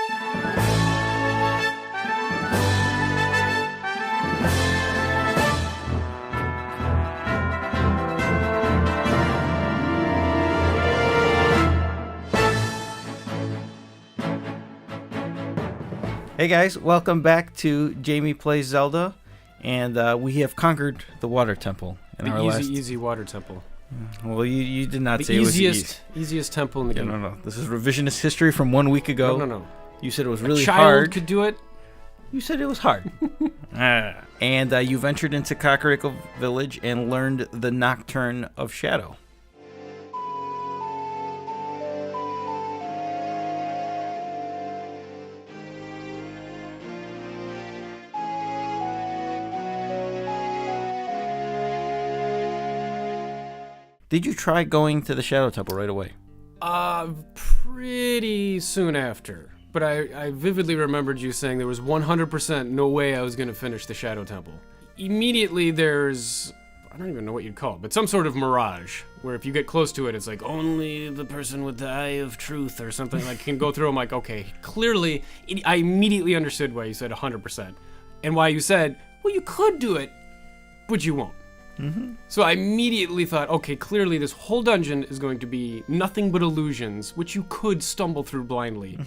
Hey guys, welcome back to Jamie Plays Zelda, and we have conquered the water temple in our last... easy water temple. Well, you did not say it was the easiest temple in the game. No. This is revisionist history from 1 week ago. No. You said it was really hard. A hard. child could do it. You said it was hard. And you ventured into Kakariko Village and learned the Nocturne of Shadow. Did you try going to the Shadow Temple right away? Pretty soon after. But I vividly remembered you saying there was 100% no way I was going to finish the Shadow Temple. Immediately there's, I don't even know what you'd call it, but some sort of mirage, where if you get close to it, it's like, only the person with the eye of truth or something like can go through. I'm like, okay, clearly, I immediately understood why you said 100%. And why you said, well, you could do it, but you won't. Mm-hmm. So I immediately thought, okay, clearly this whole dungeon is going to be nothing but illusions, which you could stumble through blindly,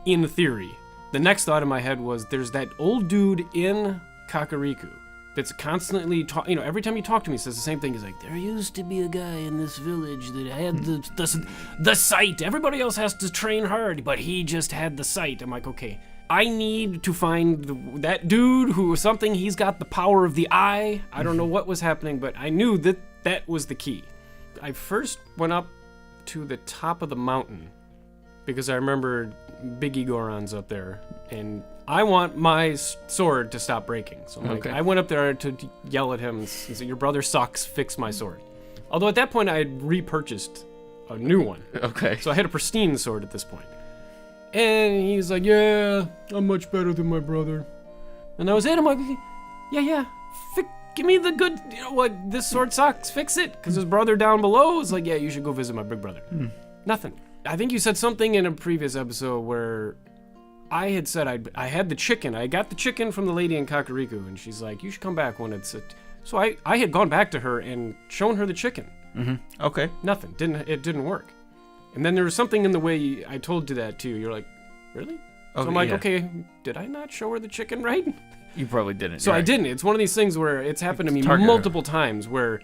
in theory. The next thought in my head was, there's that old dude in Kakariko that's constantly, every time you talk to me, he says the same thing. He's like, there used to be a guy in this village that had the sight. Everybody else has to train hard, but he just had the sight. I'm like, okay, I need to find that dude who something, he's got the power of the eye. I don't know what was happening, but I knew that was the key. I first went up to the top of the mountain because I remember Biggie Goron's up there, and I want my sword to stop breaking. So I went up there to yell at him and say, your brother sucks, fix my sword. Although at that point I had repurchased a new one. Okay. So I had a pristine sword at this point. And he's like, yeah, I'm much better than my brother. And that was it. I'm like, yeah, give me the good, this sword sucks, fix it. Because his brother down below was like, yeah, you should go visit my big brother. Nothing. I think you said something in a previous episode where I had said I had the chicken. I got the chicken from the lady in Kakariko, and she's like, you should come back when it's... So I had gone back to her and shown her the chicken. Mm-hmm. Okay. Nothing. It didn't work. And then there was something in the way I told you that too. You're like, really? So I'm like, okay, did I not show her the chicken right? You probably didn't. So I didn't. It's one of these things where it's happened to me multiple times where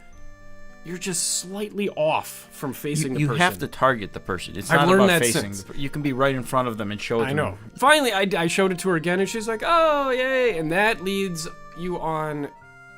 you're just slightly off from facing the person. You have to target the person. It's not about facing. You can be right in front of them and show it to them. I know. Finally, I showed it to her again, and she's like, oh, yay. And that leads you on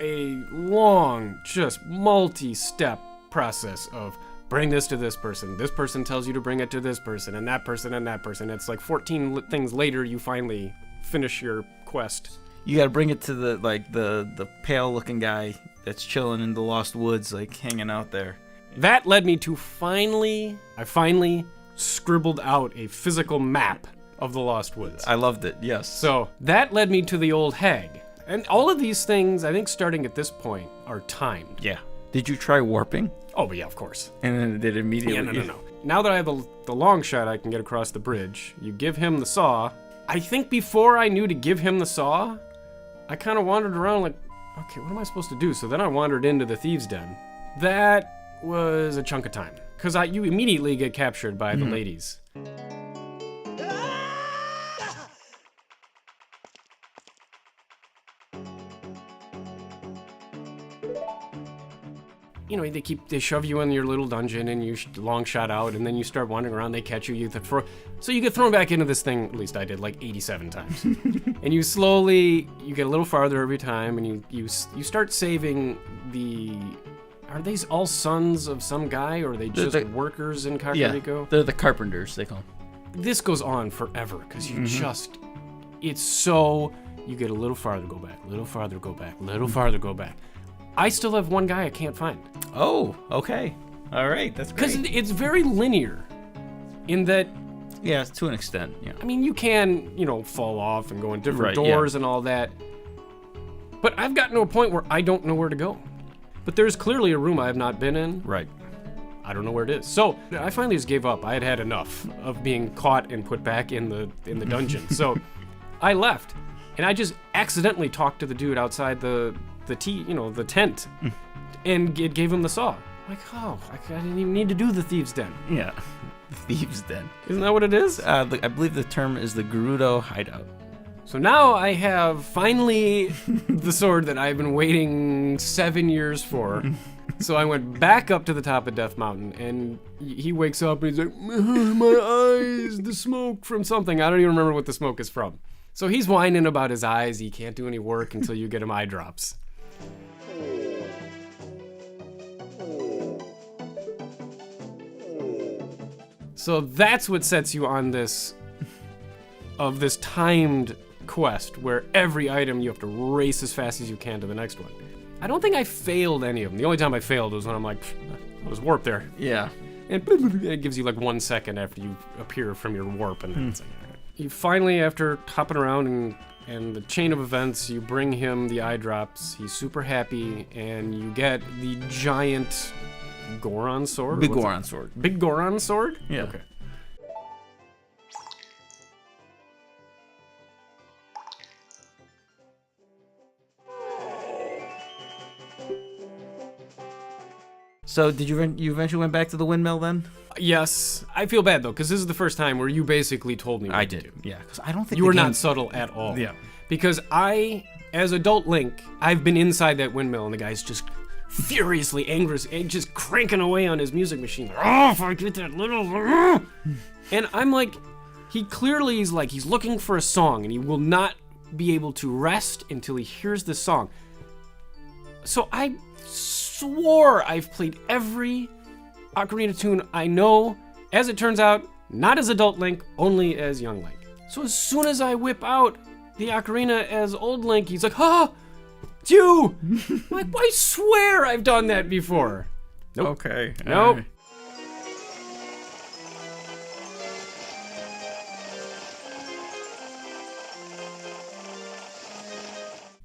a long, just multi-step process of bring this to this person. This person tells you to bring it to this person, and that person, and that person. It's like 14 things later, you finally finish your quest. You gotta bring it to the pale-looking guy that's chilling in the Lost Woods, like hanging out there. That led me to I finally scribbled out a physical map of the Lost Woods. I loved it, yes. So that led me to the old hag. And all of these things, I think starting at this point, are timed. Yeah. Did you try warping? Oh, but yeah, of course. And then it did immediately. Yeah, no. Now that I have the long shot, I can get across the bridge. You give him the saw. I think before I knew to give him the saw, I kind of wandered around like, okay, what am I supposed to do? So then I wandered into the thieves' den. That was a chunk of time. Because you immediately get captured by the ladies. They shove you in your little dungeon and you long shot out, and then you start wandering around, they catch you, so you get thrown back into this thing, at least I did, like 87 times. And you get a little farther every time, and you start saving are these all sons of some guy, or are they just workers in Kakariko? Yeah, they're the carpenters, they call them. This goes on forever, because you you get a little farther, go back, little farther, go back, little farther, go back. I still have one guy I can't find. Oh, okay. All right, that's great. Because it's very linear in that... Yeah, to an extent, yeah. I mean, you can, fall off and go in different doors and all that. But I've gotten to a point where I don't know where to go. But there's clearly a room I have not been in. Right. I don't know where it is. So I finally just gave up. I had had enough of being caught and put back in the dungeon. So I left, and I just accidentally talked to the dude outside the tent, and it gave him the saw. I'm like, oh, I didn't even need to do the thieves' den. Yeah, the thieves' den. Isn't that what it is? I believe the term is the Gerudo hideout. So now I have finally the sword that I've been waiting 7 years for. So I went back up to the top of Death Mountain, and he wakes up and he's like, my eyes, the smoke from something. I don't even remember what the smoke is from. So he's whining about his eyes. He can't do any work until you get him eye drops. So that's what sets you on this timed quest where every item you have to race as fast as you can to the next one. I don't think I failed any of them. The only time I failed was when I'm like, I was warped there. Yeah. And it gives you like 1 second after you appear from your warp, and then it's like, you finally, after hopping around and the chain of events, you bring him the eye drops. He's super happy, and you get the giant Goron sword. Big Goron sword. Big Goron sword? Yeah. Okay. So did you eventually went back to the windmill then? Yes. I feel bad, though, because this is the first time where you basically told me what I to did. do. Yeah, because I don't think You were not subtle at all. Yeah. Because as adult Link, I've been inside that windmill, and the guy's just furiously angry, just cranking away on his music machine. Like, oh, if I get that little... And I'm like, he clearly is like, he's looking for a song, and he will not be able to rest until he hears the song. So I swore I've played every Ocarina tune I know. As it turns out, not as adult Link, only as young Link. So as soon as I whip out the Ocarina as old Link, he's like, it's you! I'm like, I swear I've done that before. Nope. Okay. Nope.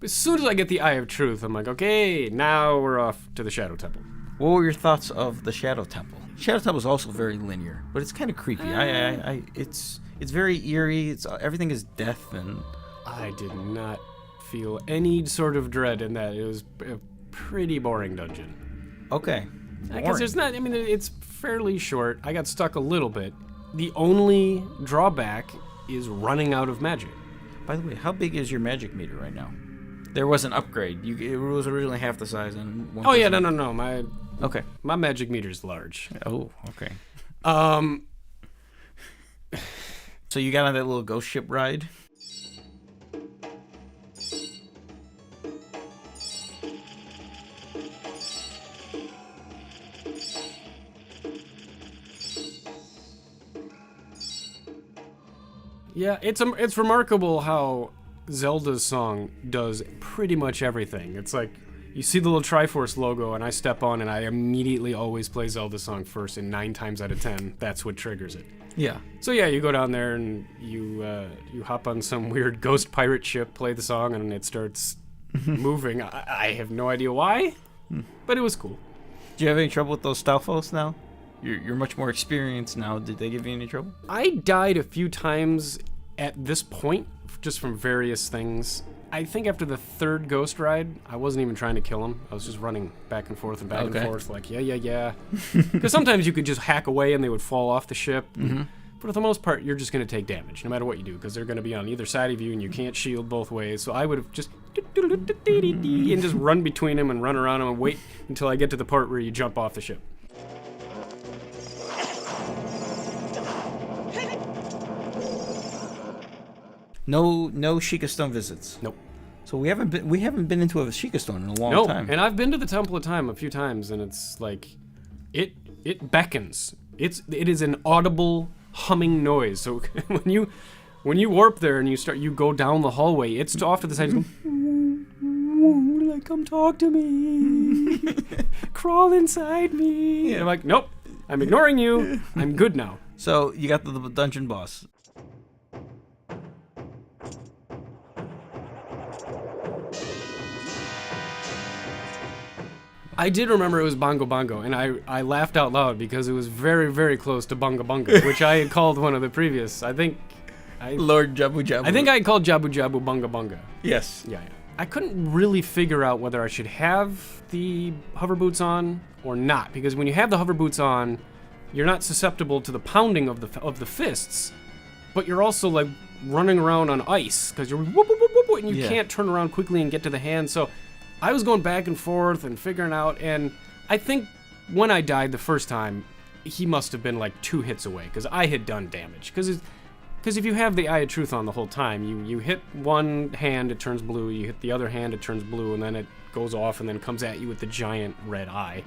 As soon as I get the Eye of Truth, I'm like, okay, now we're off to the Shadow Temple. What were your thoughts of the Shadow Temple? Shadow Temple is also very linear, but it's kind of creepy. It's very eerie. Everything is death, and I did not feel any sort of dread in that. It was a pretty boring dungeon. okay. Because there's not, I mean, it's fairly short. I got stuck a little bit. The only drawback is running out of magic. By the way, how big is your magic meter right now? There was an upgrade. It was originally half the size, and Oh yeah, no. Okay. My magic meter's large. Oh, okay. Um, So you got on that little ghost ship ride? yeah, it's remarkable how Zelda's song does pretty much everything. It's like, you see the little Triforce logo, and I step on, and I immediately always play Zelda's song first, and 9 times out of 10, that's what triggers it. Yeah. So yeah, you go down there, and you hop on some weird ghost pirate ship, play the song, and it starts moving. I have no idea why, but it was cool. Do you have any trouble with those Stalfos now? You're much more experienced now. Did they give you any trouble? I died a few times at this point, just from various things. I think after the 3rd ghost ride, I wasn't even trying to kill him. I was just running back and forth and back and forth, like, yeah. Because sometimes you could just hack away and they would fall off the ship. Mm-hmm. But for the most part, you're just going to take damage, no matter what you do, because they're going to be on either side of you and you can't shield both ways. So I would have just... and just run between them and run around them and wait until I get to the part where you jump off the ship. No Sheikah Stone visits. Nope. So we haven't been into a Sheikah Stone in a long time. And I've been to the Temple of Time a few times, and it's like, it beckons. It is an audible humming noise. So when you warp there and you go down the hallway, it's off to the side. Like, come talk to me, crawl inside me. And I'm like, nope, I'm ignoring you. I'm good now. So you got the dungeon boss. I did remember it was Bongo Bongo, and I laughed out loud because it was very, very close to Bunga Bunga, which I had called one of the previous. Lord Jabu Jabu. I think I called Jabu Jabu Bunga Bunga. Yes. Yeah. I couldn't really figure out whether I should have the hover boots on or not, because when you have the hover boots on, you're not susceptible to the pounding of the fists, but you're also like running around on ice because you're whoop, whoop, whoop, whoop, and you can't turn around quickly and get to the hand. So I was going back and forth and figuring out, and I think when I died the first time, he must have been like 2 hits away because I had done damage. Because if you have the Eye of Truth on the whole time, you hit one hand, it turns blue, you hit the other hand, it turns blue, and then it goes off and then comes at you with the giant red eye.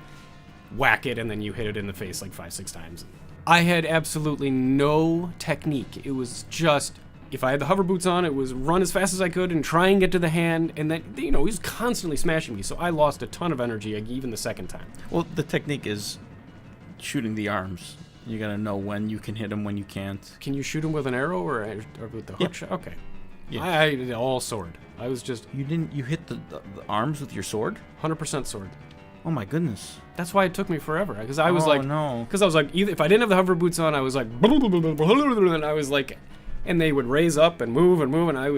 Whack it, and then you hit it in the face like 5-6 times. I had absolutely no technique. It was just, if I had the hover boots on, it was run as fast as I could and try and get to the hand, and then, he was constantly smashing me, so I lost a ton of energy, even the second time. Well, the technique is shooting the arms. You gotta know when you can hit them, when you can't. Can you shoot him with an arrow or with the hook shot? Okay. Yeah. I did all sword. I was just... You hit the arms with your sword? 100% sword. Oh my goodness. That's why it took me forever, because I was no. Because I was like, either if I didn't have the hover boots on, I was like, and I was like, and they would raise up and move, and I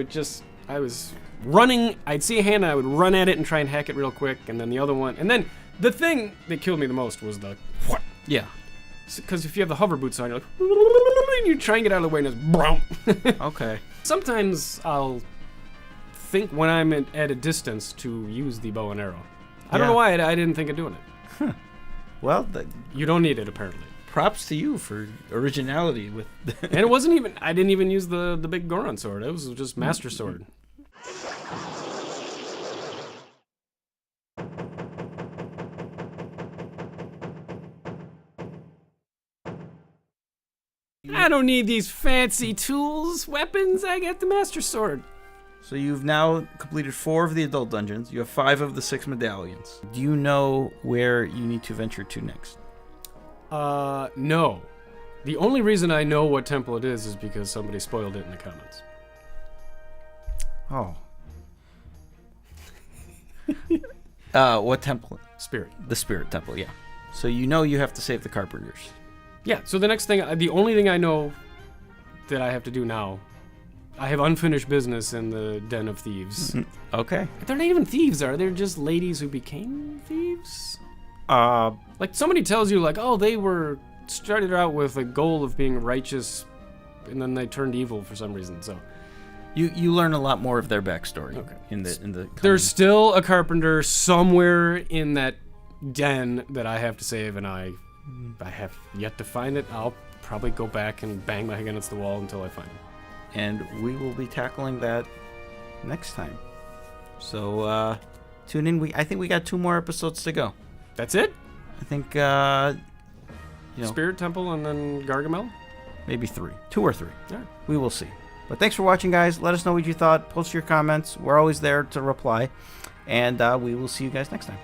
was running, I'd see a hand, and I would run at it and try and hack it real quick, and then the other one, and then the thing that killed me the most was the... Yeah. Because if you have the hover boots on, you're like, and you try and get out of the way, and it's... Okay. Sometimes I'll think when I'm at a distance to use the bow and arrow. I don't know why I didn't think of doing it. Huh. Well, you don't need it, apparently. Props to you for originality with... And it wasn't even... I didn't even use the big Goron sword. It was just Master Sword. I don't need these fancy tools, weapons. I got the Master Sword. So you've now completed 4 of the adult dungeons. You have 5 of the 6 medallions. Do you know where you need to venture to next? No. The only reason I know what temple it is because somebody spoiled it in the comments. Oh. What temple? Spirit. The Spirit Temple, yeah. So you know you have to save the carpenters. Yeah, so the next thing, the only thing I know that I have to do now, I have unfinished business in the Den of Thieves. Okay. They're not even thieves, are they? They're just ladies who became thieves? Like, somebody tells you, like, oh, they started out with a goal of being righteous, and then they turned evil for some reason, so... You learn a lot more of their backstory. Okay. in the There's still a carpenter somewhere in that den that I have to save, and I have yet to find it. I'll probably go back and bang my head against the wall until I find it. And we will be tackling that next time. So tune in. I think we got 2 more episodes to go. That's it? I think Spirit Temple and then Gargamel? Maybe 3. 2 or 3. Yeah. We will see. But thanks for watching, guys. Let us know what you thought. Post your comments. We're always there to reply. And we will see you guys next time.